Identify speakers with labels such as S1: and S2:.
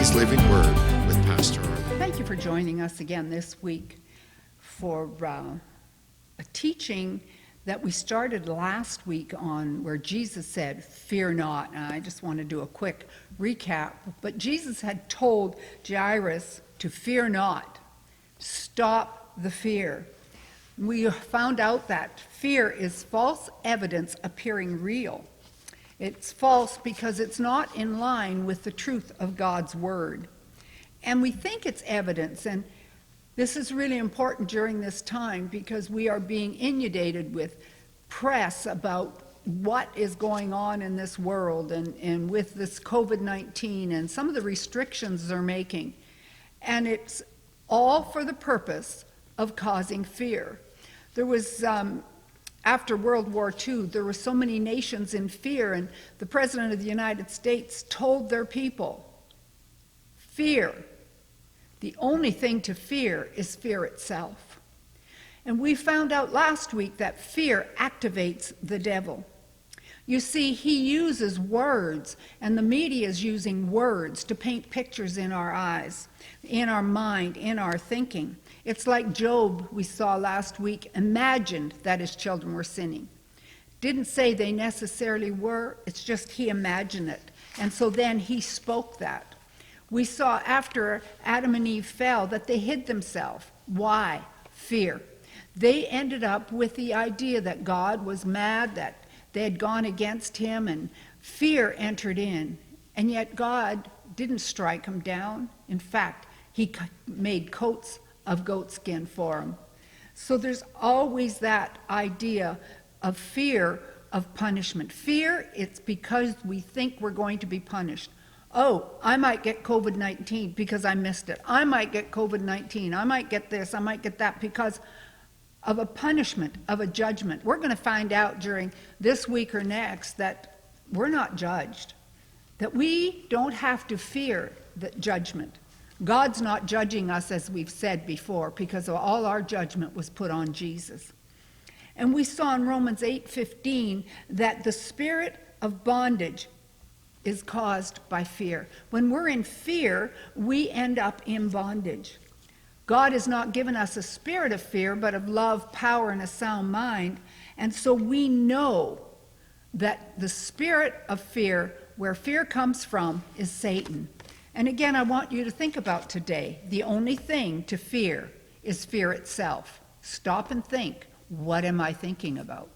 S1: Today's Living Word with Pastor Arlene.
S2: Thank you for joining us again this week for a teaching that we started last week on where Jesus said, "Fear not." And I just want to do a quick recap. But Jesus had told Jairus to fear not. Stop the fear. We found out that fear is false evidence appearing real. It's false because it's not in line with the truth of God's word. And we think it's evidence, and this is really important during this time because we are being inundated with press about what is going on in this world and with this COVID-19 and some of the restrictions they're making. And it's all for the purpose of causing fear. There was, after World War II, there were so many nations in fear, and the President of the United States told their people, fear. The only thing to fear is fear itself. And we found out last week that fear activates the devil. You see, he uses words, and the media is using words to paint pictures in our eyes, in our mind, in our thinking. It's like Job, we saw last week, imagined that his children were sinning. Didn't say they necessarily were, it's just he imagined it. And so then he spoke that. We saw after Adam and Eve fell that they hid themselves. Why? Fear. They ended up with the idea that God was mad, that they had gone against him, and fear entered in. And yet God didn't strike them down. In fact, he made coats of goatskin for them. So there's always that idea of fear of punishment. Fear, it's because we think we're going to be punished. Oh, I might get COVID-19 because I missed it. I might get COVID-19. I might get this. I might get that because of a punishment, of a judgment. We're going to find out during this week or next that we're not judged, that we don't have to fear the judgment. God's not judging us, as we've said before, because all our judgment was put on Jesus. And we saw in Romans 8:15 that the spirit of bondage is caused by fear. When we're in fear, we end up in bondage. God has not given us a spirit of fear, but of love, power, and a sound mind. And so we know that the spirit of fear, where fear comes from, is Satan. And again, I want you to think about today, the only thing to fear is fear itself. Stop and think, what am I thinking about?